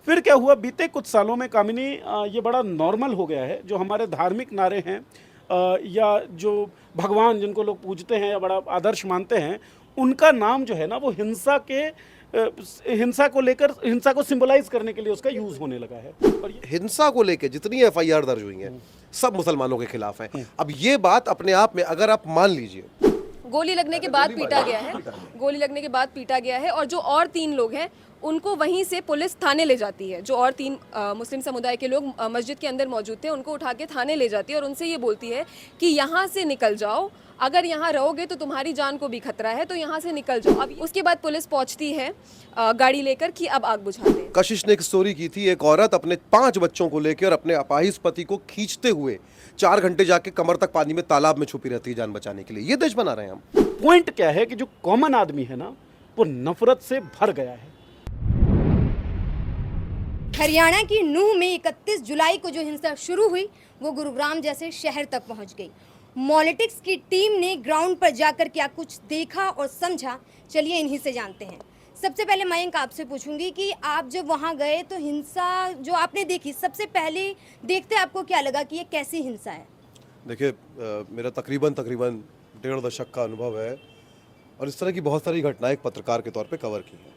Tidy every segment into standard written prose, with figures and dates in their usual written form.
फिर क्या हुआ, बीते कुछ सालों में कामिनी ये बड़ा नॉर्मल हो गया है, जो हमारे धार्मिक नारे हैं या जो भगवान जिनको लोग पूजते हैं या बड़ा आदर्श मानते हैं, उनका नाम जो है ना वो हिंसा को लेकर, हिंसा को सिंबलाइज करने के लिए उसका यूज होने लगा है। और ये हिंसा को लेके जितनी एफआईआर दर्ज हुई हैं सब मुसलमानों के खिलाफ हैं। अब ये बात अपने आप में अगर आप मान लीजिए, गोली लगने के बाद पीटा गया है, गोली लगने के बाद पीटा गया है, और जो और 3 लोग हैं उनको वहीं से पुलिस थाने ले जाती है। जो और 3 मुस्लिम समुदाय के लोग मस्जिद के अंदर मौजूद थे उनको उठा के थाने ले जाती है और उनसे ये बोलती है कि यहाँ से निकल जाओ, अगर यहाँ रहोगे तो तुम्हारी जान को भी खतरा है, तो यहाँ से निकल जाओ। अब उसके बाद पुलिस पहुंचती है गाड़ी लेकर कि अब आग बुझाते हैं। कशिश ने एक स्टोरी की थी, एक औरत अपने 5 बच्चों को लेकर अपने अपाहिज पति को खींचते हुए 4 घंटे जाके कमर तक पानी में तालाब में छुपी रहती है जान बचाने के लिए। ये देश बना रहे हैं हम। पॉइंट क्या है कि जो कॉमन आदमी है ना वो नफरत से भर गया है। हरियाणा की नूंह में 31 जुलाई को जो हिंसा शुरू हुई वो गुरुग्राम जैसे शहर तक पहुंच गई। मॉलिटिक्स की टीम ने ग्राउंड पर जाकर क्या कुछ देखा और समझा, चलिए इन्हीं से जानते हैं। सबसे पहले मयंक आपसे पूछूंगी कि आप जब वहां गए तो हिंसा जो आपने देखी, सबसे पहले देखते आपको क्या लगा कि ये कैसी हिंसा है? देखिए, मेरा तकरीबन 1.5 दशक का अनुभव है और इस तरह की बहुत सारी घटनाएं एक पत्रकार के तौर पे कवर की हैं।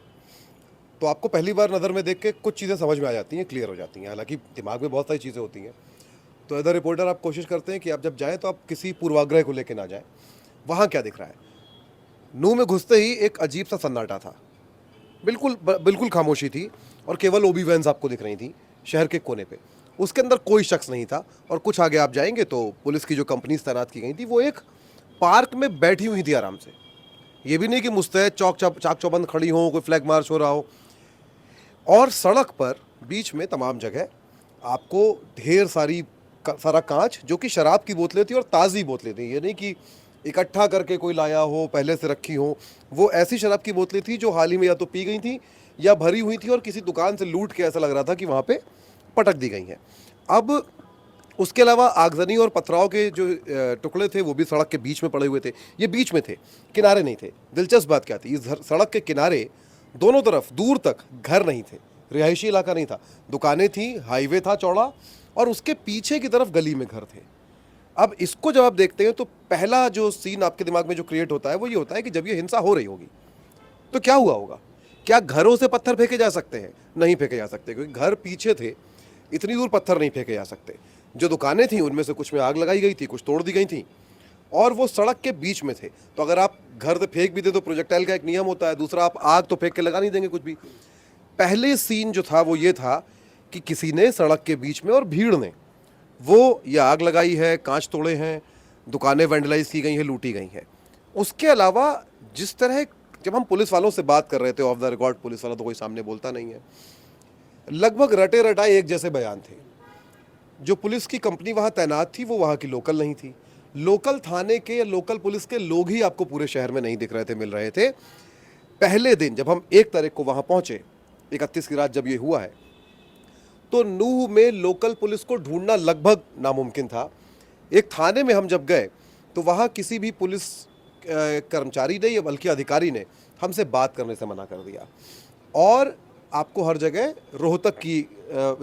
तो आपको पहली बार नज़र में देख के कुछ चीज़ें समझ में आ जाती हैं, क्लियर हो जाती हैं। हालांकि दिमाग में बहुत सारी चीज़ें होती हैं, तो एज अ रिपोर्टर आप कोशिश करते हैं कि आप जब जाएं तो आप किसी पूर्वाग्रह को लेकर ना जाएं। वहाँ क्या दिख रहा है? नूंह में घुसते ही एक अजीब सा सन्नाटा था, बिल्कुल खामोशी थी और केवल ओबी वैन्स आपको दिख रही थी शहर के कोने पे। उसके अंदर कोई शख्स नहीं था और कुछ आगे आप जाएंगे तो पुलिस की जो कंपनीज तैनात की गई थी वो एक पार्क में बैठी हुई थी आराम से। ये भी नहीं कि मुस्तैद चाक चौबंद खड़ी हो, कोई फ्लैग मार्च हो रहा हो। और सड़क पर बीच में तमाम जगह आपको ढेर सारा कांच, जो कि शराब की बोतलें थी और ताज़ी बोतलें थी। ये नहीं कि इकट्ठा करके कोई लाया हो, पहले से रखी हो। वो ऐसी शराब की बोतलें थी जो हाल ही में या तो पी गई थी या भरी हुई थी और किसी दुकान से लूट के ऐसा लग रहा था कि वहाँ पे पटक दी गई हैं। अब उसके अलावा आगजनी और पथराव के जो टुकड़े थे वो भी सड़क के बीच में पड़े हुए थे। ये बीच में थे, किनारे नहीं थे। दिलचस्प बात क्या थी, इस सड़क के किनारे दोनों तरफ दूर तक घर नहीं थे, रिहायशी इलाका नहीं था। दुकानें थी, हाईवे था चौड़ा और उसके पीछे की तरफ गली में घर थे। अब इसको जब आप देखते हैं तो पहला जो सीन आपके दिमाग में जो क्रिएट होता है वो ये होता है कि जब ये हिंसा हो रही होगी तो क्या हुआ होगा? क्या घरों से पत्थर फेंके जा सकते हैं? नहीं फेंके जा सकते, क्योंकि घर पीछे थे, इतनी दूर पत्थर नहीं फेंके जा सकते। जो दुकानें थी उनमें से कुछ में आग लगाई गई थी, कुछ तोड़ दी गई थी और वो सड़क के बीच में थे। तो अगर आप घर से फेंक भी दे तो प्रोजेक्टाइल का एक नियम होता है, दूसरा आप आग तो फेंक के लगा नहीं देंगे कुछ भी। पहले सीन जो था वो ये था कि किसी ने सड़क के बीच में और भीड़ ने वो ये आग लगाई है, कांच तोड़े हैं, दुकानें वैंडलाइज की गई हैं, लूटी गई हैं। उसके अलावा जिस तरह जब हम पुलिस वालों से बात कर रहे थे, ऑफ द रिकॉर्ड पुलिस वाला तो कोई सामने बोलता नहीं है, लगभग रटे रटाए एक जैसे बयान थे। जो पुलिस की कंपनी वहाँ तैनात थी वो वहाँ की लोकल नहीं थी। लोकल थाने के या लोकल पुलिस के लोग ही आपको पूरे शहर में नहीं दिख रहे थे, मिल रहे थे। पहले दिन जब हम 1 तारीख को वहाँ पहुँचे, 31 की रात जब ये हुआ है, तो नूंह में लोकल पुलिस को ढूंढना लगभग नामुमकिन था। एक थाने में हम जब गए तो वहाँ किसी भी पुलिस कर्मचारी ने या बल्कि अधिकारी ने हमसे बात करने से मना कर दिया। और आपको हर जगह रोहतक की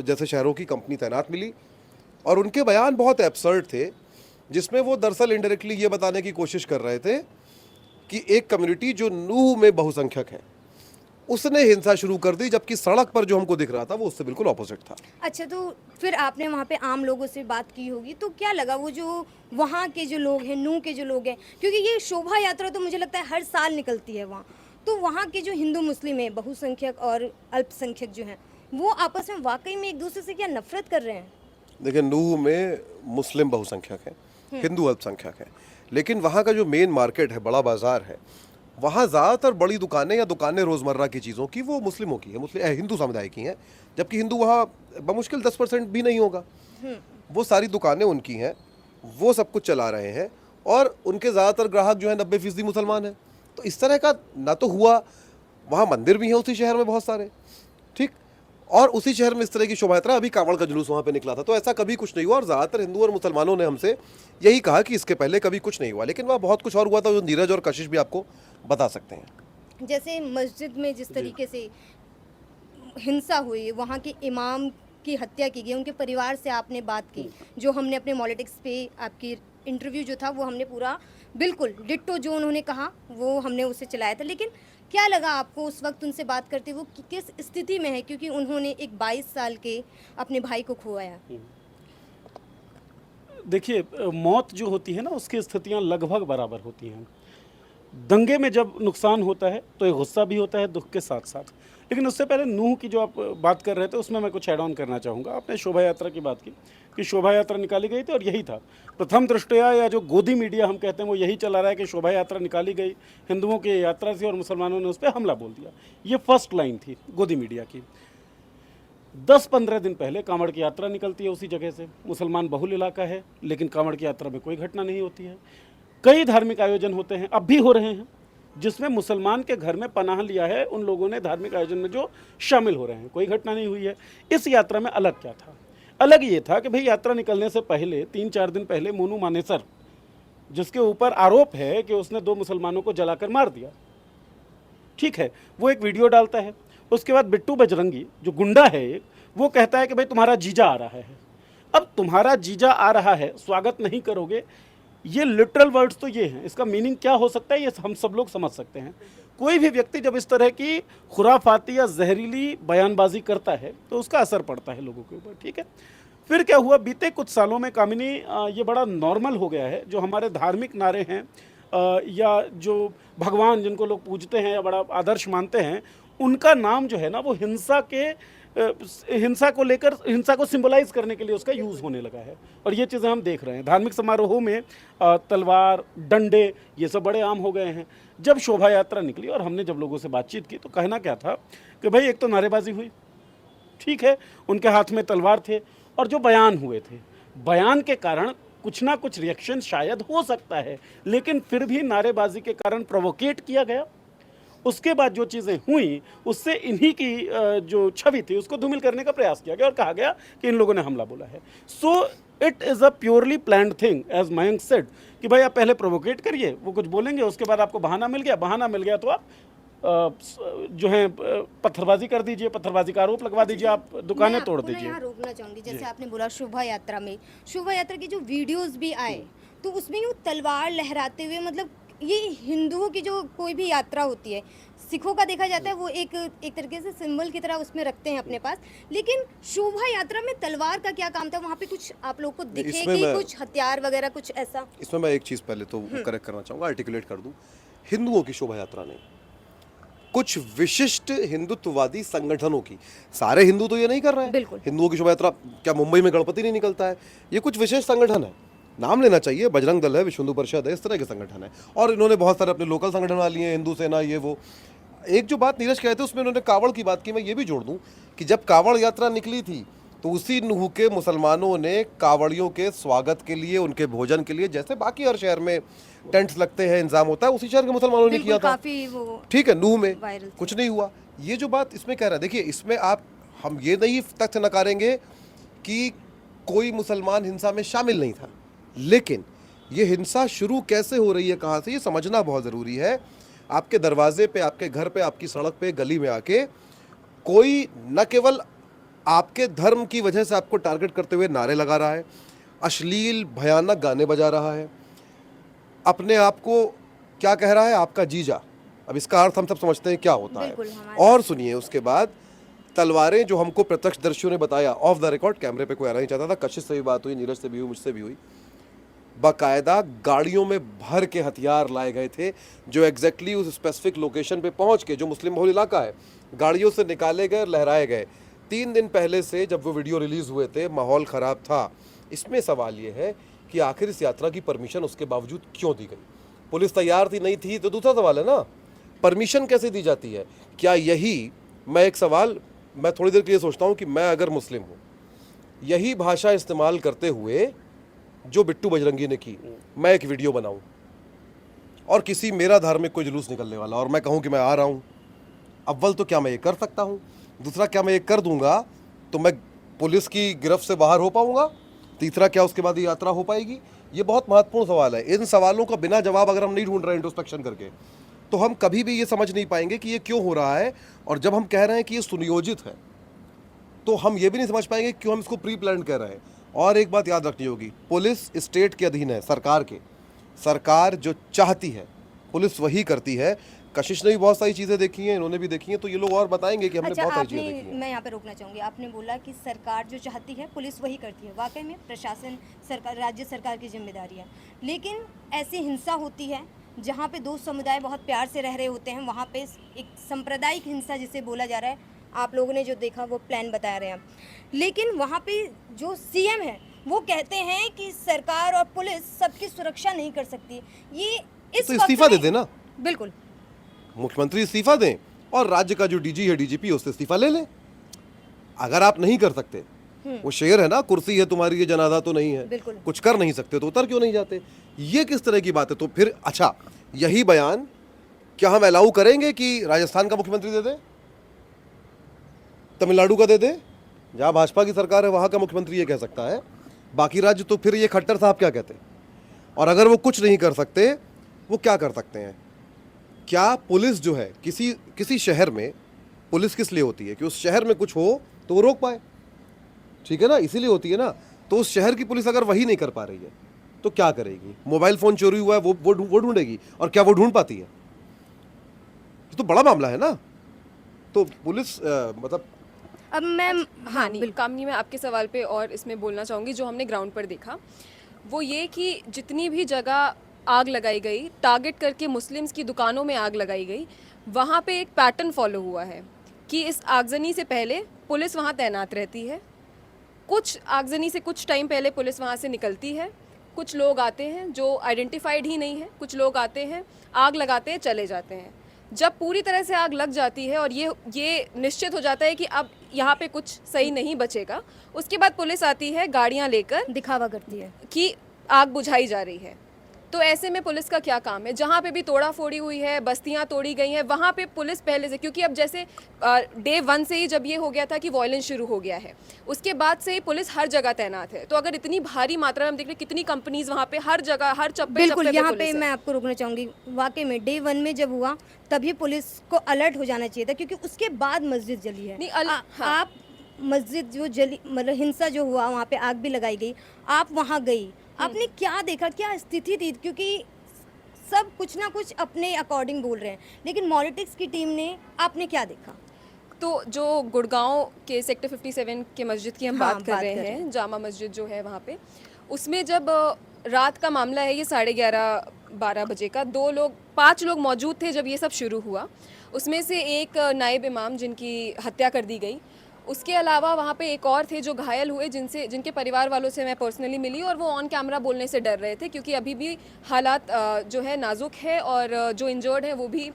जैसे शहरों की कंपनी तैनात मिली और उनके बयान बहुत एब्सर्ड थे, जिसमें वो दरअसल इनडायरेक्टली ये बताने की कोशिश कर रहे थे कि एक कम्युनिटी जो नूंह में बहुसंख्यक है उसने हिंसा शुरू कर दी, जबकि सड़क पर जो हमको दिख रहा था वो उससे बिल्कुल ऑपोजिट था। अच्छा, तो फिर आपने वहाँ पे आम लोगों से बात की होगी, तो क्या लगा वो जो वहाँ के जो लोग हैं, नूंह के जो लोग हैं, क्योंकि ये शोभा यात्रा तो मुझे लगता है हर साल निकलती है वहाँ, तो वहाँ के जो हिंदू मुस्लिम हैं, बहुसंख्यक और अल्पसंख्यक जो हैं, वो आपस में वाकई में एक दूसरे से क्या नफरत कर रहे हैं? देखिए, नूंह में मुस्लिम बहुसंख्यक है, हिंदू अल्पसंख्यक है, लेकिन वहाँ का जो मेन मार्केट है, बड़ा बाजार है, वहाँ ज़्यादातर बड़ी दुकानें या दुकानें रोज़मर्रा की चीज़ों की वो मुस्लिमों की है, हिंदू समुदाय की हैं, जबकि हिंदू वहाँ बमुश्किल 10% भी नहीं होगा। वो सारी दुकानें उनकी हैं, वो सब कुछ चला रहे हैं और उनके ज़्यादातर ग्राहक जो है 90% मुसलमान हैं। तो इस तरह का ना तो हुआ, वहाँ मंदिर भी हैं उसी शहर में बहुत सारे, ठीक, और उसी शहर में इस तरह की शोभा यात्रा, अभी कांवड़ का जुलूस वहाँ पे निकला था, तो ऐसा कभी कुछ नहीं हुआ। और ज़्यादातर हिंदू और मुसलमानों ने हमसे यही कहा कि इसके पहले कभी कुछ नहीं हुआ, लेकिन वहाँ बहुत कुछ और हुआ था जो नीरज और कशिश भी आपको बता सकते हैं। जैसे मस्जिद में जिस तरीके से हिंसा हुई, वहाँ के इमाम की हत्या की गई, उनके परिवार से आपने बात की, जो हमने अपने पॉलिटिक्स पे आपकी इंटरव्यू जो था वो हमने पूरा बिल्कुल डिट्टो जो उन्होंने कहा वो हमने उसे चलाया था। लेकिन क्या लगा आपको उस वक्त उनसे बात करते, वो किस स्थिति में है, क्योंकि उन्होंने एक 22 साल के अपने भाई को खोया। देखिए, मौत जो होती है ना, उसकी स्थितियां लगभग बराबर होती हैं। दंगे में जब नुकसान होता है तो एक गुस्सा भी होता है दुख के साथ साथ। लेकिन उससे पहले नूह की जो आप बात कर रहे थे उसमें मैं कुछ ऐड ऑन करना चाहूँगा। आपने शोभा यात्रा की बात की कि शोभा यात्रा निकाली गई थी और यही था प्रथम दृष्टया, या जो गोदी मीडिया हम कहते हैं वो यही चला रहा है कि शोभा यात्रा निकाली गई, हिंदुओं की यात्रा थी और मुसलमानों ने उस पर हमला बोल दिया। ये फर्स्ट लाइन थी गोदी मीडिया की। 10-15 दिन पहले कांवड़ की यात्रा निकलती है उसी जगह से। मुसलमान बहुल इलाका है लेकिन कांवड़ की यात्रा में कोई घटना नहीं होती है। कई धार्मिक आयोजन होते हैं, अब भी हो रहे हैं, जिसमें मुसलमान के घर में पनाह लिया है उन लोगों ने धार्मिक आयोजन में जो शामिल हो रहे हैं, कोई घटना नहीं हुई है। इस यात्रा में अलग क्या था? अलग ये था कि भाई यात्रा निकलने से पहले 3-4 दिन पहले मोनू मानेसर, जिसके ऊपर आरोप है कि उसने 2 मुसलमानों को जलाकर मार दिया, ठीक है, वो एक वीडियो डालता है। उसके बाद बिट्टू बजरंगी जो गुंडा है एक, वो कहता है कि भाई तुम्हारा जीजा आ रहा है। अब तुम्हारा जीजा आ रहा है, स्वागत नहीं करोगे, ये लिटरल वर्ड्स तो ये हैं। इसका मीनिंग क्या हो सकता है ये हम सब लोग समझ सकते हैं। कोई भी व्यक्ति जब इस तरह की खुराफाती या जहरीली बयानबाजी करता है तो उसका असर पड़ता है लोगों के ऊपर, ठीक है। फिर क्या हुआ, बीते कुछ सालों में कामिनी ये बड़ा नॉर्मल हो गया है, जो हमारे धार्मिक नारे हैं या जो भगवान जिनको लोग पूजते हैं या बड़ा आदर्श मानते हैं, उनका नाम जो है ना वो हिंसा को लेकर, हिंसा को सिंबलाइज करने के लिए उसका यूज़ होने लगा है। और ये चीज़ें हम देख रहे हैं धार्मिक समारोहों में, तलवार, डंडे, ये सब बड़े आम हो गए हैं। जब शोभा यात्रा निकली और हमने जब लोगों से बातचीत की तो कहना क्या था कि भाई एक तो नारेबाजी हुई, ठीक है, उनके हाथ में तलवार थे, और जो बयान हुए थे, बयान के कारण कुछ ना कुछ रिएक्शन शायद हो सकता है, लेकिन फिर भी नारेबाजी के कारण प्रोवोकेट किया गया। उसके बाद जो चीज़ें हुई उससे इन्हीं की जो छवि थी उसको धूमिल करने का प्रयास किया गया और कहा गया कि इन लोगों ने हमला बोला है। So it is a purely planned thing, as Mayank said, कि भाई आप पहले प्रोवोकेट करिए, वो कुछ बोलेंगे, उसके बाद आपको बहाना मिल गया तो आप जो है पत्थरबाजी कर दीजिए, पत्थरबाजी का आरोप लगवा दीजिए, आप दुकानें तोड़ दीजिए। यहाँ रोकना चाहूंगी, जैसे आपने बोला शोभा यात्रा में, शोभा यात्रा की जो वीडियोस भी आए तो उसमें वो तलवार लहराते हुए, मतलब ये हिंदुओं की जो कोई भी यात्रा होती है, सिखों का देखा जाता है वो एक तरीके से सिंबल की तरह उसमें रखते हैं अपने पास, लेकिन शोभा यात्रा में तलवार का क्या काम था? वहाँ पे कुछ आप लोग को दिखे कि कुछ हथियार वगैरह कुछ ऐसा? इसमें मैं एक चीज़ पहले तो करेक्ट करना चाहूँगा, आर्टिकुलेट कर दूँ। हिंदुओं की शोभा यात्रा नहीं, कुछ विशिष्ट हिंदुत्ववादी संगठनों की। सारे हिंदू तो ये नहीं कर रहे हैं। बिल्कुल। हिंदुओं की शोभा यात्रा, क्या मुंबई में गणपति नहीं निकलता है? ये कुछ विशेष संगठन है, नाम लेना चाहिए, बजरंग दल है, विश्व हिंदू परिषद है, इस तरह के संगठन है। और इन्होंने बहुत सारे अपने लोकल संगठन बना लिए हैं, हिंदू सेना, ये वो। एक जो बात नीरज कहे थे उसमें उन्होंने कावड़ की बात की, मैं ये भी जोड़ दूं कि जब कावड़ यात्रा निकली थी तो उसी नूह के मुसलमानों ने कावड़ियों के स्वागत के लिए, उनके भोजन के लिए, जैसे बाकी हर शहर में टेंट्स लगते हैं, इंतजाम होता है, उसी शहर के मुसलमानों ने किया था, ठीक है, नूह में कुछ नहीं हुआ। ये जो बात इसमें कह रहा है, देखिए इसमें हम ये नहीं तथ्य नकारेंगे कि कोई मुसलमान हिंसा में शामिल नहीं था, लेकिन ये हिंसा शुरू कैसे हो रही है, कहाँ से, ये समझना बहुत ज़रूरी है। आपके दरवाजे पे, आपके घर पे, आपकी सड़क पे, गली में आके कोई न केवल आपके धर्म की वजह से आपको टारगेट करते हुए नारे लगा रहा है, अश्लील भयानक गाने बजा रहा है, अपने आप को क्या कह रहा है, आपका जीजा। अब इसका अर्थ हम सब समझते हैं क्या होता है। और सुनिए, उसके बाद तलवारें, जो हमको प्रत्यक्षदर्शियों ने बताया, ऑफ द रिकॉर्ड, कैमरे पे कोई आना नहीं चाहता था, कशिश से भी बात हुई, नीरज से भी हुई, मुझसे भी हुई, बाकायदा गाड़ियों में भर के हथियार लाए गए थे, जो एग्जैक्टली उस स्पेसिफिक लोकेशन पे पहुंच के, जो मुस्लिम बहुल इलाका है, गाड़ियों से निकाले गए, लहराए गए। 3 दिन पहले से जब वो वीडियो रिलीज़ हुए थे, माहौल ख़राब था। इसमें सवाल ये है कि आखिर इस यात्रा की परमिशन उसके बावजूद क्यों दी गई? पुलिस तैयार थी, नहीं थी, तो दूसरा सवाल है ना, परमिशन कैसे दी जाती है? क्या यही, मैं एक सवाल मैं थोड़ी देर के लिए सोचता हूँ कि मैं अगर मुस्लिम हूँ, यही भाषा इस्तेमाल करते हुए जो बिट्टू बजरंगी ने की, मैं एक वीडियो बनाऊं और किसी मेरा धार्मिक कोई जुलूस निकलने वाला और मैं कहूं कि मैं आ रहा हूं, अव्वल तो क्या मैं ये कर सकता हूं? दूसरा, क्या मैं ये कर दूंगा तो मैं पुलिस की गिरफ्त से बाहर हो पाऊंगा? तीसरा, क्या उसके बाद ये यात्रा हो पाएगी? ये बहुत महत्वपूर्ण सवाल है। इन सवालों का बिना जवाब अगर हम नहीं ढूंढ रहे हैं इंट्रोस्पेक्शन करके, तो हम कभी भी ये समझ नहीं पाएंगे कि ये क्यों हो रहा है। और जब हम कह रहे हैं कि ये सुनियोजित है, तो हम ये भी नहीं समझ पाएंगे क्यों हम इसको प्री प्लान कर रहे हैं। और एक बात याद रखनी होगी, पुलिस स्टेट के अधीन है, सरकार के। सरकार जो चाहती है पुलिस वही करती है। कशिश ने भी बहुत सारी चीज़ें देखी हैं, इन्होंने भी देखी हैं, तो ये लोग और बताएंगे कि हमने अच्छा, बहुत सारी चीज़ें देखी आपने, हैं। मैं यहाँ पे रोकना चाहूँगी, आपने बोला कि सरकार जो चाहती है पुलिस वही करती है। वाकई में प्रशासन, सरकार, राज्य सरकार की जिम्मेदारी है, लेकिन ऐसी हिंसा होती है जहाँ पे दो समुदाय बहुत प्यार से रह रहे होते हैं, वहाँ पे एक सांप्रदायिक हिंसा जिसे बोला जा रहा है, आप लोगों ने जो देखा वो प्लान बता रहे हैं। लेकिन वहाँ पे जो सीएम है वो कहते हैं कि सरकार और पुलिस सबकी सुरक्षा नहीं कर सकती। ये इस तो वक्त इस्तीफा दे में- देना, बिल्कुल, मुख्यमंत्री इस्तीफा दें और राज्य का जो डीजी है, डीजीपी, उससे इस्तीफा ले लें। अगर आप नहीं कर सकते, वो शेर है ना, कुर्सी है तुम्हारी, ये जनाजा तो नहीं है, बिल्कुल। कुछ कर नहीं सकते तो उतर क्यों नहीं जाते? ये किस तरह की बात है? तो फिर अच्छा, यही बयान क्या हम अलाउ करेंगे कि राजस्थान का मुख्यमंत्री दे दे, तमिलनाडु का दे दे? जहाँ भाजपा की सरकार है वहाँ का मुख्यमंत्री ये कह सकता है, बाकी राज्य तो फिर ये खट्टर साहब क्या कहते हैं? और अगर वो कुछ नहीं कर सकते, वो क्या कर सकते हैं? क्या पुलिस जो है, किसी शहर में पुलिस किस लिए होती है? कि उस शहर में कुछ हो तो वो रोक पाए, ठीक है ना, इसीलिए होती है ना। तो उस शहर की पुलिस अगर वही नहीं कर पा रही है तो क्या करेगी? मोबाइल फ़ोन चोरी हुआ है, वो ढूंढेगी, और क्या वो ढूंढ पाती है? ये तो बड़ा मामला है ना। तो पुलिस मतलब अब मैं हाँ नहीं, कामनी, मैं आपके सवाल पे और इसमें बोलना चाहूँगी। जो हमने ग्राउंड पर देखा वो ये कि जितनी भी जगह आग लगाई गई, टारगेट करके मुस्लिम्स की दुकानों में आग लगाई गई, वहाँ पे एक पैटर्न फॉलो हुआ है कि इस आगजनी से पहले पुलिस वहाँ तैनात रहती है, कुछ आगजनी से कुछ टाइम पहले पुलिस वहाँ से निकलती है, कुछ लोग आते हैं जो आइडेंटिफाइड ही नहीं है, कुछ लोग आते हैं, आग लगाते हैं, चले जाते हैं। जब पूरी तरह से आग लग जाती है और ये निश्चित हो जाता है कि अब यहाँ पे कुछ सही नहीं बचेगा, उसके बाद पुलिस आती है गाड़ियाँ लेकर दिखावा करती है कि आग बुझाई जा रही है। तो ऐसे में पुलिस का क्या काम है? जहाँ पे भी तोड़ा फोड़ी हुई है, बस्तियाँ तोड़ी गई हैं, वहाँ पे पुलिस पहले से, क्योंकि अब जैसे डे 1 से ही जब ये हो गया था कि वायलेंस शुरू हो गया है, उसके बाद से ही पुलिस हर जगह तैनात है। तो अगर इतनी भारी मात्रा में हम देख रहे कितनी कंपनीज वहाँ पे हर जगह, हर चप्पे बिल्कुल, चप्पे यहाँ पुलिस पे है। मैं आपको रोकना चाहूँगी। वाकई में डे 1 में जब हुआ तभी पुलिस को अलर्ट हो जाना चाहिए था, क्योंकि उसके बाद मस्जिद जली है। नहीं, हाँ। आप मस्जिद जो जली, मतलब हिंसा जो हुआ, वहाँ पे आग भी लगाई गई, आप वहाँ गई, आपने क्या देखा, क्या स्थिति थी? क्योंकि सब कुछ ना कुछ अपने अकॉर्डिंग बोल रहे हैं, लेकिन पॉलिटिक्स की टीम ने, आपने क्या देखा? तो जो गुड़गांव के सेक्टर 57 के मस्जिद की हम हाँ, बात कर रहे हैं, जामा मस्जिद जो है वहाँ पे, उसमें जब रात का मामला है, ये 11:30-12 बजे का, 5 लोग मौजूद थे जब ये सब शुरू हुआ। उसमें से एक नायब इमाम जिनकी हत्या कर दी गई, उसके अलावा वहाँ पे एक और थे जो घायल हुए, जिनके परिवार वालों से मैं पर्सनली मिली, और वो ऑन कैमरा बोलने से डर रहे थे क्योंकि अभी भी हालात जो है नाजुक है, और जो इंजर्ड है वो भी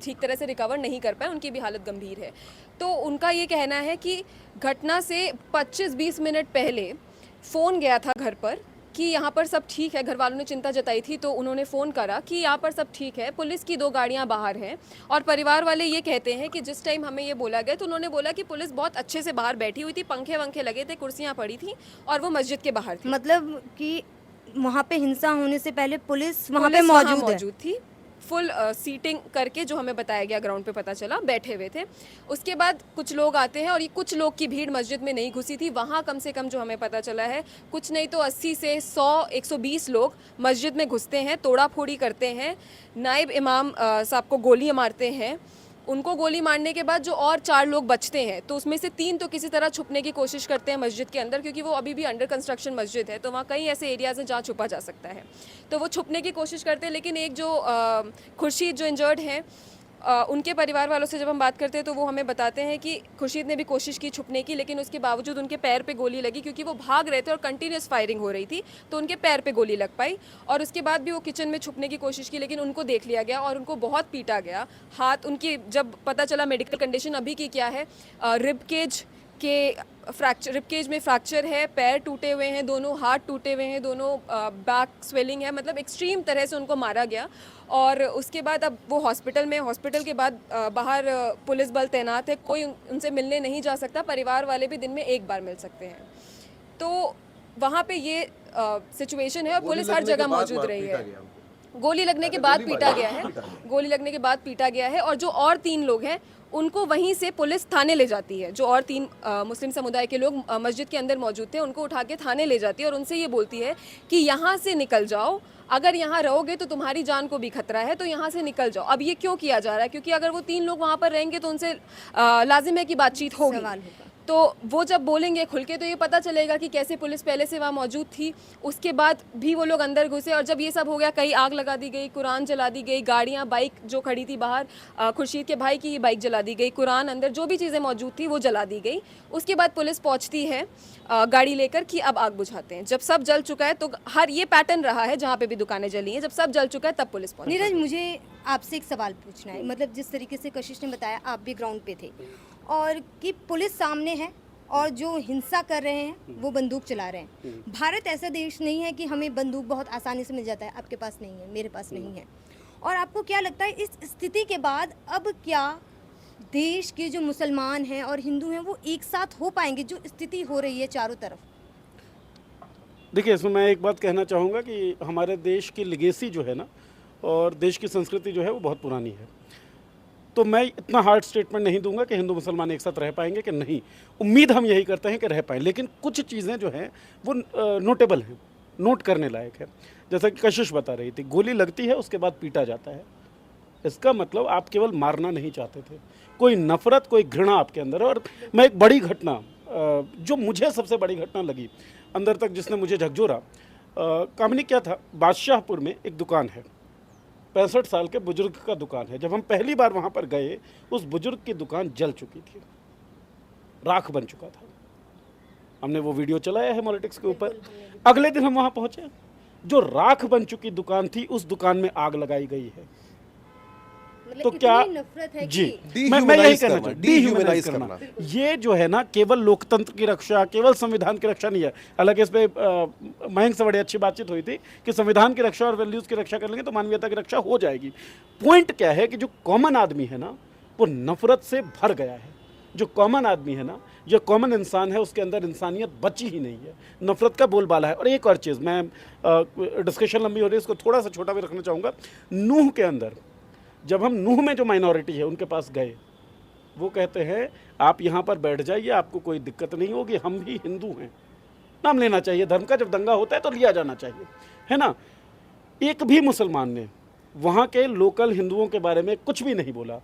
ठीक तरह से रिकवर नहीं कर पाए, उनकी भी हालत गंभीर है। तो उनका ये कहना है कि घटना से 25-20 मिनट पहले फ़ोन गया था घर पर कि यहाँ पर सब ठीक है। घर वालों ने चिंता जताई थी तो उन्होंने फ़ोन करा कि यहाँ पर सब ठीक है, पुलिस की 2 गाड़ियाँ बाहर हैं। और परिवार वाले ये कहते हैं कि जिस टाइम हमें ये बोला गया तो उन्होंने बोला कि पुलिस बहुत अच्छे से बाहर बैठी हुई थी, पंखे वंखे लगे थे, कुर्सियाँ पड़ी थी, और वो मस्जिद के बाहर थी। मतलब कि वहाँ पे हिंसा होने से पहले पुलिस वहाँ पे पुलिस वहाँ मौजूद थी, फुल सीटिंग करके, जो हमें बताया गया ग्राउंड पे पता चला, बैठे हुए थे। उसके बाद कुछ लोग आते हैं और ये कुछ लोग की भीड़ मस्जिद में नहीं घुसी थी। वहाँ कम से कम जो हमें पता चला है, कुछ नहीं तो 80 से 100-120 लोग मस्जिद में घुसते हैं, तोड़ा फोड़ी करते हैं, नायब इमाम साहब को गोलियाँ मारते हैं। उनको गोली मारने के बाद जो और 4 लोग बचते हैं, तो उसमें से 3 तो किसी तरह छुपने की कोशिश करते हैं मस्जिद के अंदर, क्योंकि वो अभी भी अंडर कंस्ट्रक्शन मस्जिद है, तो वहाँ कई ऐसे एरियाज़ हैं जहाँ छुपा जा सकता है। तो वो छुपने की कोशिश करते हैं। लेकिन एक जो खुर्शीद जो इंजर्ड हैं, उनके परिवार वालों से जब हम बात करते हैं तो वो हमें बताते हैं कि खुर्शीद ने भी कोशिश की छुपने की, लेकिन उसके बावजूद उनके पैर पे गोली लगी, क्योंकि वो भाग रहे थे और कंटिन्यूस फायरिंग हो रही थी, तो उनके पैर पे गोली लग पाई। और उसके बाद भी वो किचन में छुपने की कोशिश की, लेकिन उनको देख लिया गया और उनको बहुत पीटा गया। हाथ उनकी, जब पता चला मेडिकल कंडीशन अभी की क्या है, रिब केज में फ्रैक्चर है, पैर टूटे हुए हैं, दोनों हाथ टूटे हुए हैं, दोनों बैक स्वेलिंग है, मतलब एक्सट्रीम तरह से उनको मारा गया। और उसके बाद अब वो हॉस्पिटल में, हॉस्पिटल के बाद बाहर पुलिस बल तैनात है, कोई उनसे मिलने नहीं जा सकता, परिवार वाले भी दिन में 1 बार मिल सकते हैं। तो वहाँ पे ये सिचुएशन है और पुलिस हर जगह मौजूद रही है। गोली लगने के बाद पीटा गया है, गोली लगने के बाद पीटा गया है। और जो और 3 लोग हैं उनको वहीं से पुलिस थाने ले जाती है। जो और 3 मुस्लिम समुदाय के लोग मस्जिद के अंदर मौजूद थे उनको उठा के थाने ले जाती है और उनसे ये बोलती है कि यहाँ से निकल जाओ, अगर यहाँ रहोगे तो तुम्हारी जान को भी खतरा है, तो यहाँ से निकल जाओ। अब ये क्यों किया जा रहा है? क्योंकि अगर वो 3 लोग वहाँ पर रहेंगे तो उनसे लाजिम है कि बातचीत होगी, सवाल होगा। तो वो जब बोलेंगे खुल के तो ये पता चलेगा कि कैसे पुलिस पहले से वहाँ मौजूद थी। उसके बाद भी वो लोग अंदर घुसे और जब ये सब हो गया, कहीं आग लगा दी गई, कुरान जला दी गई, गाड़ियाँ, बाइक जो खड़ी थी बाहर, खुर्शीद के भाई की ही बाइक जला दी गई, कुरान अंदर जो भी चीज़ें मौजूद थी वो जला दी गई। उसके बाद पुलिस पहुँचती है गाड़ी लेकर कि अब आग बुझाते हैं। जब सब जल चुका है, तो हर ये पैटर्न रहा है जहाँ पे भी दुकानें जली हैं, जब सब जल चुका है तब पुलिस पहुँची। नीरज, मुझे आपसे एक सवाल पूछना है। मतलब जिस तरीके से कशिश ने बताया, आप भी ग्राउंड पे थे और कि पुलिस सामने है और जो हिंसा कर रहे हैं वो बंदूक चला रहे हैं। भारत ऐसा देश नहीं है कि हमें बंदूक बहुत आसानी से मिल जाता है। आपके पास नहीं है, मेरे पास नहीं है। और आपको क्या लगता है इस स्थिति के बाद अब क्या देश के जो मुसलमान हैं और हिंदू हैं वो एक साथ हो पाएंगे, जो स्थिति हो रही है चारों तरफ? देखिए, इसमें मैं एक बात कहना चाहूँगा कि हमारे देश की लिगेसी जो है ना, और देश की संस्कृति जो है वो बहुत पुरानी है। तो मैं इतना हार्ड स्टेटमेंट नहीं दूंगा कि हिंदू मुसलमान एक साथ रह पाएंगे कि नहीं। उम्मीद हम यही करते हैं कि रह पाएँ, लेकिन कुछ चीज़ें जो हैं वो नोटेबल हैं, नोट करने लायक है। जैसा कि कशिश बता रही थी, गोली लगती है उसके बाद पीटा जाता है। इसका मतलब आप केवल मारना नहीं चाहते थे, कोई नफरत, कोई घृणा आपके अंदर है। और मैं एक बड़ी घटना, जो मुझे सबसे बड़ी घटना लगी अंदर तक, जिसने मुझे झकझोरा, कामनी क्या था, बादशाहपुर में एक दुकान है, 65 साल के बुजुर्ग का दुकान है। जब हम पहली बार वहाँ पर गए, उस बुजुर्ग की दुकान जल चुकी थी, राख बन चुका था। हमने वो वीडियो चलाया है पॉलिटिक्स के ऊपर। अगले दिन हम वहाँ पहुँचे, जो राख बन चुकी दुकान थी उस दुकान में आग लगाई गई है। मतलब तो इतनी क्या नफरत है जी, कि मैं यही कहना करना, चाहूँ, डिह्यूमनाइज करना। करना। ये जो है ना, केवल लोकतंत्र की रक्षा, केवल संविधान की रक्षा नहीं है। हालांकि इस पे मयंक से बड़ी अच्छी बातचीत हुई थी कि संविधान की रक्षा और वैल्यूज़ की रक्षा कर लेंगे तो मानवीयता की रक्षा हो जाएगी। पॉइंट क्या है कि जो कॉमन आदमी है ना, वो नफरत से भर गया है। जो कॉमन आदमी है ना, जो कॉमन इंसान है, उसके अंदर इंसानियत बची ही नहीं है, नफरत का बोलबाला है। और एक और चीज़, मैं डिस्कशन लंबी हो रही है, इसको थोड़ा सा छोटा भी रखना चाहूँगा। नूह के अंदर, जब हम नूह में जो माइनॉरिटी है उनके पास गए, वो कहते हैं आप यहाँ पर बैठ जाइए, आपको कोई दिक्कत नहीं होगी, हम भी हिंदू हैं। नाम लेना चाहिए धर्म का, जब दंगा होता है तो लिया जाना चाहिए, है ना। एक भी मुसलमान ने वहाँ के लोकल हिंदुओं के बारे में कुछ भी नहीं बोला।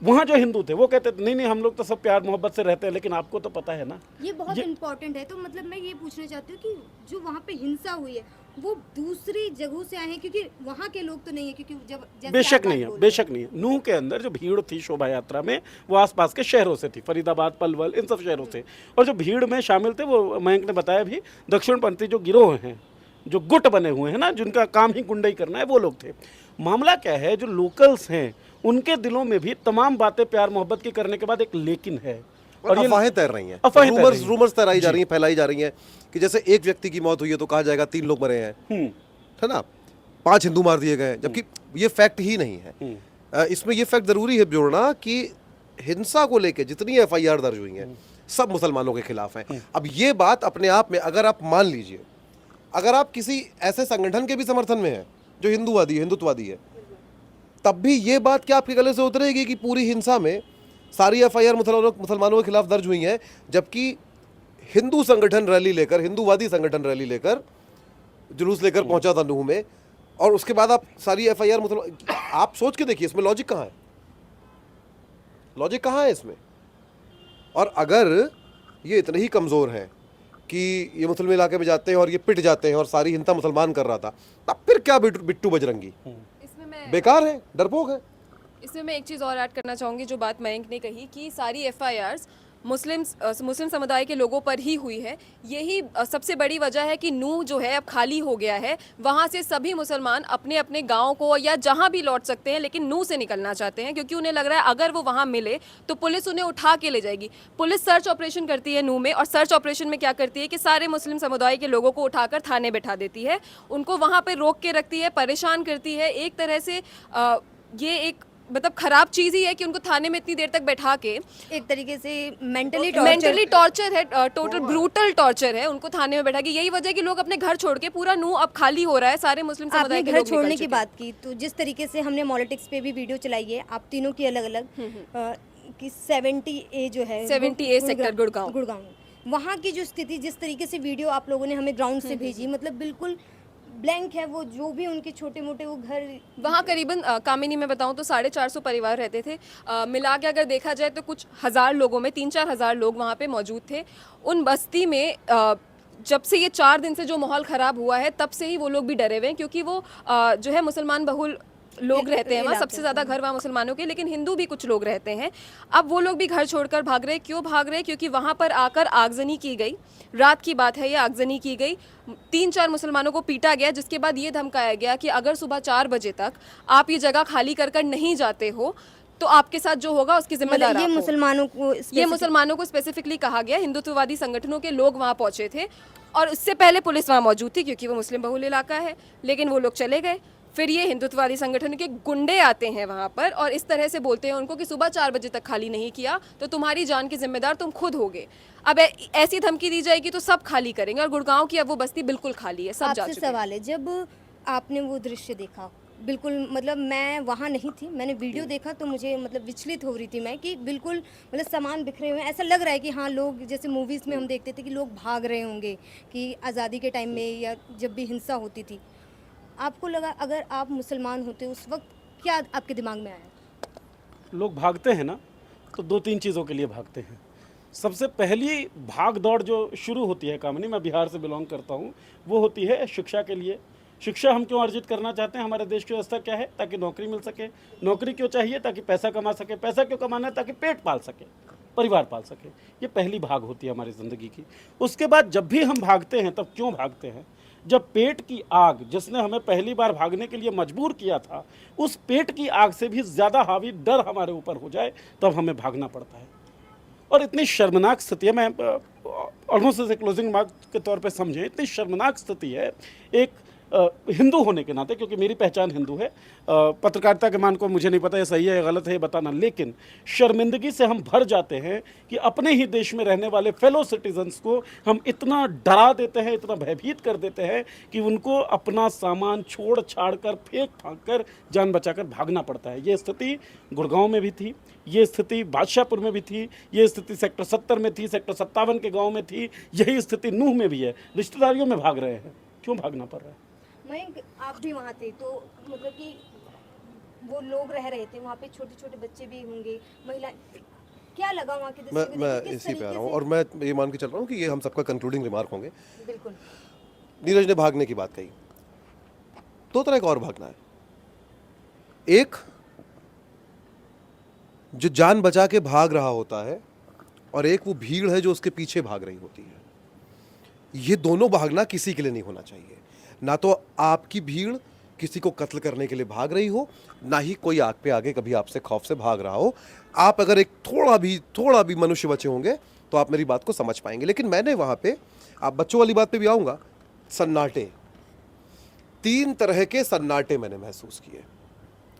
वहाँ जो हिंदू थे वो कहते थे नहीं हम लोग तो सब प्यार मोहब्बत से रहते हैं, लेकिन आपको तो पता है ना। ये बहुत इम्पोर्टेंट है। तो मतलब मैं ये पूछना चाहती हूँ कि जो वहाँ पे हिंसा हुई है वो दूसरी जगहों से आए हैं, क्योंकि वहाँ के लोग तो नहीं है, क्योंकि जब जैसे बेशक आप नहीं बात है, बोल बेशक नहीं है। नूह के अंदर जो भीड़ थी शोभा यात्रा में, वो आसपास के शहरों से थी, फरीदाबाद, पलवल, इन सब शहरों से। और जो भीड़ में शामिल थे, वो मयंक ने बताया भी, दक्षिणपंथी जो गिरोह हैं, जो गुट बने हुए हैं ना, जिनका काम ही गुंडई करना है, वो लोग थे। मामला क्या है, जो लोकल्स हैं उनके दिलों में भी तमाम बातें प्यार मोहब्बत की करने के बाद एक लेकिन है। और ये अफवाहें तैर रही हैं, अफवाहें तैर रही हैं। रूमर्स तैराई जा रही हैं, फैलाई जा रही हैं कि जैसे एक व्यक्ति की मौत हुई है तो कहा जाएगा 3 लोग मरे हैं, है ना, 5 हिंदू मार दिए गए, जबकि ये फैक्ट ही नहीं है। इसमें ये फैक्ट जरूरी है जोड़ना कि हिंसा को लेकर जितनी FIR दर्ज हुई हैं सब मुसलमानों के खिलाफ हैं। अब ये बात अपने आप में, अगर आप मान लीजिए, अगर आप किसी ऐसे संगठन के भी समर्थन में हैं जो हिंदूवादी है, हिंदुत्ववादी है, तब भी ये बात क्या आपके गले से उतरेगी कि पूरी हिंसा में सारी FIR मुसलमानों के खिलाफ दर्ज हुई हैं, जबकि हिंदू संगठन रैली लेकर, हिंदूवादी संगठन रैली लेकर, जुलूस लेकर पहुंचा था नूह में, और उसके बाद आप सारी FIR आप सोच के देखिए इसमें लॉजिक कहाँ है, लॉजिक कहाँ है इसमें। और अगर ये इतने ही कमज़ोर हैं कि ये मुस्लिम इलाके में जाते हैं और ये पिट जाते हैं और सारी हिंसा मुसलमान कर रहा था, तब फिर क्या बिट्टू बजरंगी इसमें मैं बेकार है, डरपोक है। इसमें मैं एक चीज़ और ऐड करना चाहूँगी, जो बात मयंक ने कही कि सारी FIRs मुस्लिम समुदाय के लोगों पर ही हुई है। यही सबसे बड़ी वजह है कि नूह जो है अब खाली हो गया है। वहाँ से सभी मुसलमान अपने अपने गाँव को या जहाँ भी लौट सकते हैं, लेकिन नूह से निकलना चाहते हैं, क्योंकि उन्हें लग रहा है अगर वो वहाँ मिले तो पुलिस उन्हें उठा के ले जाएगी। पुलिस सर्च ऑपरेशन करती है नूह में, और सर्च ऑपरेशन में क्या करती है कि सारे मुस्लिम समुदाय के लोगों को उठाकर थाने बैठा देती है, उनको वहाँ पर रोक के रखती है, परेशान करती है। एक तरह से ये एक मतलब खराब चीज़ ही है कि उनको थाने में इतनी देर तक बैठा के एक तरीके से मेंटली टॉर्चर है, टोटल ब्रूटल टॉर्चर है उनको थाने में बैठा के। यही वजह है कि लोग अपने घर छोड़ के, पूरा नू अब खाली हो रहा है, सारे मुस्लिम आपने समुदाय के घर लोग छोड़ने निकल की चुके बात की, तो जिस तरीके से हमने पॉलिटिक्स पे भी वीडियो चलाई है आप तीनों की अलग अलग कि 70A जो है 70A सेक्टर गुड़गांव। वहाँ की जो स्थिति, जिस तरीके से वीडियो आप लोगों ने हमें ग्राउंड से भेजी, मतलब बिल्कुल ब्लैंक है वो, जो भी उनके छोटे मोटे वो घर। वहाँ करीबन कामिनी में बताऊँ तो 450 परिवार रहते थे। मिला के अगर देखा जाए तो कुछ हज़ार लोगों में 3-4 हज़ार लोग वहाँ पे मौजूद थे। उन बस्ती में जब से ये 4 दिन से जो माहौल ख़राब हुआ है तब से ही वो लोग भी डरे हुए हैं, क्योंकि वो जो है मुसलमान बहुल लोग रहते हैं वहाँ, सबसे ज़्यादा घर वहाँ मुसलमानों के, लेकिन हिंदू भी कुछ लोग रहते हैं। अब वो लोग भी घर छोड़कर भाग रहे हैं। क्यों भाग रहे हैं? क्योंकि वहाँ पर आकर आगजनी की गई, रात की बात है ये, आगजनी की गई, 3-4 मुसलमानों को पीटा गया, जिसके बाद ये धमकाया गया कि अगर सुबह 4 बजे तक आप ये जगह खाली कर नहीं जाते हो तो आपके साथ जो होगा उसकी जिम्मेदार ये आप हो। मुसलमानों को स्पेसिफिकली कहा गया। हिंदुत्ववादी संगठनों के लोग वहाँ पहुँचे थे और उससे पहले पुलिस वहाँ मौजूद थी क्योंकि वो मुस्लिम बहुल इलाका है, लेकिन वो लोग चले गए। फिर ये हिंदुत्ववादी संगठन के गुंडे आते हैं वहाँ पर और इस तरह से बोलते हैं उनको कि सुबह 4 बजे तक खाली नहीं किया तो तुम्हारी जान की जिम्मेदार तुम खुद होगे। अब ऐसी धमकी दी जाएगी तो सब खाली करेंगे, और गुड़गांव की अब वो बस्ती बिल्कुल खाली है, सब जा आपसे चुके हैं। सवाल है, जब आपने वो दृश्य देखा, बिल्कुल मतलब मैं वहाँ नहीं थी, मैंने वीडियो देखा तो मुझे मतलब विचलित हो रही थी मैं कि बिल्कुल मतलब सामान बिखरे हुए हैं। ऐसा लग रहा है कि हाँ, लोग जैसे मूवीज़ में हम देखते थे कि लोग भाग रहे होंगे कि आज़ादी के टाइम में या जब भी हिंसा होती थी। आपको लगा, अगर आप मुसलमान होते उस वक्त क्या आपके दिमाग में आया? लोग भागते हैं ना तो 2-3 चीज़ों के लिए भागते हैं। सबसे पहली भाग दौड़ जो शुरू होती है कामिनी, मैं बिहार से बिलोंग करता हूँ, वो होती है शिक्षा के लिए। शिक्षा हम क्यों अर्जित करना चाहते हैं? हमारे देश की व्यवस्था क्या है? ताकि नौकरी मिल सके। नौकरी क्यों चाहिए? ताकि पैसा कमा सके। पैसा क्यों कमाना है? ताकि पेट पाल सके, परिवार पाल सके। ये पहली भाग होती है हमारी ज़िंदगी की। उसके बाद जब भी हम भागते हैं तब क्यों भागते हैं? जब पेट की आग, जिसने हमें पहली बार भागने के लिए मजबूर किया था, उस पेट की आग से भी ज़्यादा हावी डर हमारे ऊपर हो जाए तब हमें भागना पड़ता है। और इतनी शर्मनाक स्थिति है, मैं almost as a closing mark के तौर पे समझें, इतनी शर्मनाक स्थिति है एक हिंदू होने के नाते, क्योंकि मेरी पहचान हिंदू है। पत्रकारिता के मान को मुझे नहीं पता ये सही है या गलत है ये बताना, लेकिन शर्मिंदगी से हम भर जाते हैं कि अपने ही देश में रहने वाले फेलो सिटीजन्स को हम इतना डरा देते हैं, इतना भयभीत कर देते हैं कि उनको अपना सामान छोड़ छाड़ कर, फेंक फाँक कर, जान बचाकर भागना पड़ता है। ये स्थिति गुड़गांव में भी थी, ये स्थिति बादशाहपुर में भी थी, ये स्थिति सेक्टर 70 में थी, सेक्टर 57 के गाँव में थी, यही स्थिति नूह में भी है। रिश्तेदारियों में भाग रहे हैं, क्यों भागना पड़ रहा है? मयंक, आप भी वहाँ थे तो मतलब कि वो लोग रह रहे थे वहाँ पे, छोटे छोटे बच्चे भी होंगे, महिला, क्या लगा वहाँ के दृश्य को मैं देख के? किस इसी पे आ रहा तरीके हूँ से? और मैं ये मान के चल रहा हूँ कि ये हम सबका कंक्लूडिंग रिमार्क होंगे। बिल्कुल। नीरज ने भागने की बात कही, 2 तरह का और भागना है। एक जो जान बचा के भाग रहा होता है और एक वो भीड़ है जो उसके पीछे भाग रही होती है। ये दोनों भागना किसी के लिए नहीं होना चाहिए। ना तो आपकी भीड़ किसी को कत्ल करने के लिए भाग रही हो, ना ही कोई आग पे आगे कभी आपसे खौफ से भाग रहा हो। आप अगर एक थोड़ा भी मनुष्य बचे होंगे तो आप मेरी बात को समझ पाएंगे। लेकिन मैंने वहाँ पे, आप बच्चों वाली बात पे भी आऊँगा, सन्नाटे, 3 तरह के सन्नाटे मैंने महसूस किए।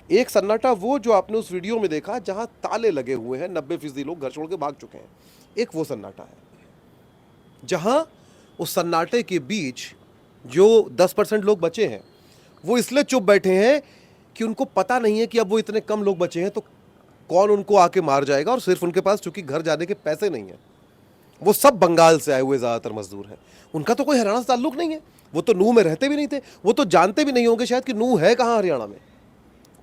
एक सन्नाटा वो जो आपने उस वीडियो में देखा जहाँ ताले लगे हुए हैं, 90% लोग घर छोड़ के भाग चुके हैं। एक वो सन्नाटा है जहाँ उस सन्नाटे के बीच जो 10% लोग बचे हैं वो इसलिए चुप बैठे हैं कि उनको पता नहीं है कि अब वो इतने कम लोग बचे हैं तो कौन उनको आके मार जाएगा। और सिर्फ उनके पास चूंकि घर जाने के पैसे नहीं हैं, वो सब बंगाल से आए हुए ज़्यादातर मजदूर हैं, उनका तो कोई हरियाणा से ताल्लुक नहीं है, वो तो नूह में रहते भी नहीं थे, वो तो जानते भी नहीं होंगे शायद कि नूह है कहाँ हरियाणा में।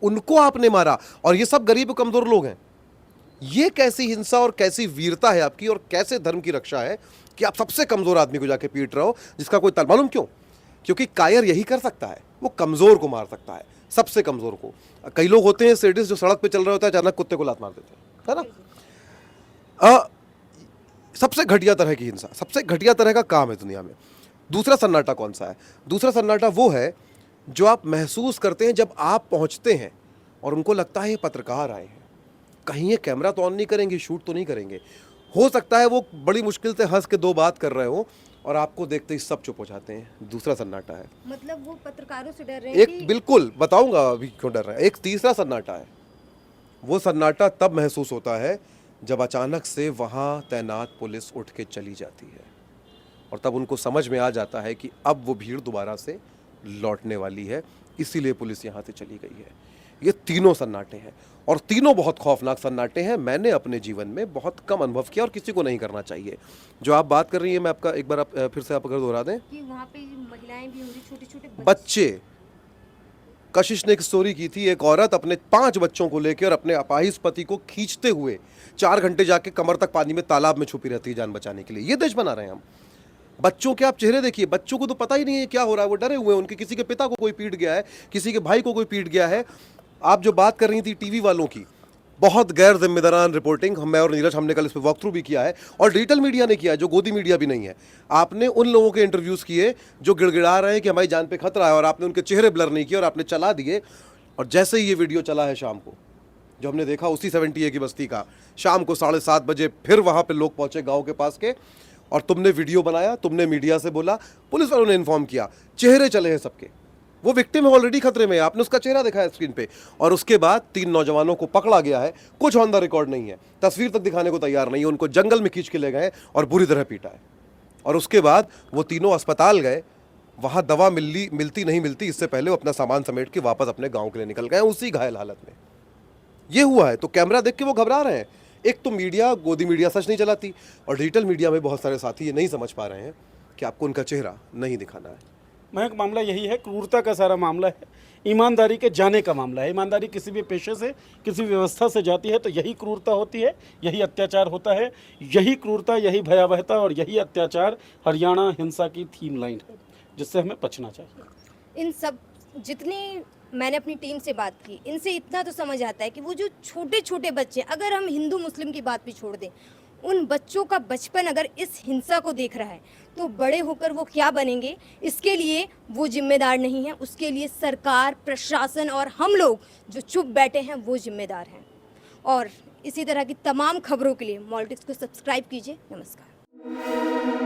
उनको आपने मारा और ये सब गरीब कमज़ोर लोग हैं। ये कैसी हिंसा और कैसी वीरता है आपकी, और कैसे धर्म की रक्षा है कि आप सबसे कमज़ोर आदमी को जाके पीट रहे हो जिसका कोई ताल। मालूम क्यों? क्योंकि कायर यही कर सकता है, वो कमज़ोर को मार सकता है, सबसे कमज़ोर को। कई लोग होते हैं सेडिस्ट जो सड़क पे चल रहे होता है, अचानक कुत्ते को लात मार देते हैं, है ना। सबसे घटिया तरह की हिंसा, सबसे घटिया तरह का काम है दुनिया में। दूसरा सन्नाटा कौन सा है? दूसरा सन्नाटा वो है जो आप महसूस करते हैं जब आप पहुंचते हैं और उनको लगता है ये पत्रकार आए हैं, कहीं ये कैमरा तो ऑन नहीं करेंगे, शूट तो नहीं करेंगे। हो सकता है वो बड़ी मुश्किल से हंस के 2 बात कर रहे हो और आपको देखते ही सब चुप हो जाते हैं। दूसरा सन्नाटा है, मतलब वो पत्रकारों से डर रहे हैं एक बिल्कुल बताऊंगा अभी क्यों डर रहा है। एक तीसरा सन्नाटा है वो सन्नाटा तब महसूस होता है जब अचानक से वहाँ तैनात पुलिस उठ के चली जाती है, और तब उनको समझ में आ जाता है कि अब वो भीड़ दोबारा से लौटने वाली है, इसीलिए पुलिस यहाँ से चली गई है। ये तीनों सन्नाटे हैं और तीनों बहुत खौफनाक सन्नाटे हैं। मैंने अपने जीवन में बहुत कम अनुभव किया और किसी को नहीं करना चाहिए। जो आप बात कर रही हैं, मैं आपका एक बार फिर से आप अगर दोहरा दें। कि वहाँ पे महिलाएं भी होंगी, छोटे छोटे बच्चे, कशिश ने एक स्टोरी की थी, एक औरत अपने 5 बच्चों को लेकर अपने अपाहिज पति को खींचते हुए 4 घंटे जाके कमर तक पानी में तालाब में छुपी रहती है जान बचाने के लिए। ये देश बना रहे हैं हम। बच्चों के आप चेहरे देखिए, बच्चों को तो पता ही नहीं है क्या हो रहा है, वो डरे हुए हैं। उनके किसी के पिता को कोई पीट गया है, किसी के भाई को कोई पीट गया है। आप जो बात कर रही थी टीवी वालों की, बहुत गैर जिम्मेदारान रिपोर्टिंग मैं और नीरज हमने कल इस पर वॉक थ्रू भी किया है, और डिजिटल मीडिया ने किया है, जो गोदी मीडिया भी नहीं है। आपने उन लोगों के इंटरव्यूज़ किए जो गिड़गिड़ा रहे हैं कि हमारी जान पे खतरा है, और आपने उनके चेहरे ब्लर नहीं किए और आपने चला दिए। और जैसे ही ये वीडियो चला है शाम को, जो हमने देखा उसी 70A की बस्ती का, शाम को 7:30 बजे फिर वहाँ पर लोग पहुँचे गाँव के पास के, और तुमने वीडियो बनाया, तुमने मीडिया से बोला, पुलिस वालों ने इन्फॉर्म किया, चेहरे चले हैं सबके। वो विक्टिम है, ऑलरेडी खतरे में है, आपने उसका चेहरा दिखाया स्क्रीन पे, और उसके बाद 3 नौजवानों को पकड़ा गया है। कुछ ऑन द रिकॉर्ड नहीं है, तस्वीर तक दिखाने को तैयार नहीं है। उनको जंगल में खींच के ले गए और बुरी तरह पीटा है, और उसके बाद वो तीनों अस्पताल गए। वहाँ दवा मिलती नहीं मिलती, इससे पहले वो अपना सामान समेट के वापस अपने गाँव के लिए निकल गए उसी घायल हालत में। ये हुआ है, तो कैमरा देख के वो घबरा रहे हैं। एक तो मीडिया, गोदी मीडिया सच नहीं चलाती, और डिजिटल मीडिया में बहुत सारे साथी ये नहीं समझ पा रहे हैं कि आपको उनका चेहरा नहीं दिखाना है। महक, मामला यही है, क्रूरता का सारा मामला है, ईमानदारी के जाने का मामला है। ईमानदारी किसी भी पेशे से, किसी व्यवस्था से जाती है तो यही क्रूरता होती है, यही अत्याचार होता है। यही क्रूरता, यही भयावहता और यही अत्याचार हरियाणा हिंसा की थीम लाइन है, जिससे हमें बचना चाहिए। इन सब जितनी मैंने अपनी टीम से बात की, इनसे इतना तो समझ आता है कि वो जो छोटे छोटे बच्चे, अगर हम हिंदू मुस्लिम की बात भी छोड़ दें, उन बच्चों का बचपन अगर इस हिंसा को देख रहा है तो बड़े होकर वो क्या बनेंगे, इसके लिए वो जिम्मेदार नहीं है। उसके लिए सरकार, प्रशासन और हम लोग जो चुप बैठे हैं वो जिम्मेदार हैं। और इसी तरह की तमाम खबरों के लिए मॉलिटिक्स को सब्सक्राइब कीजिए। नमस्कार।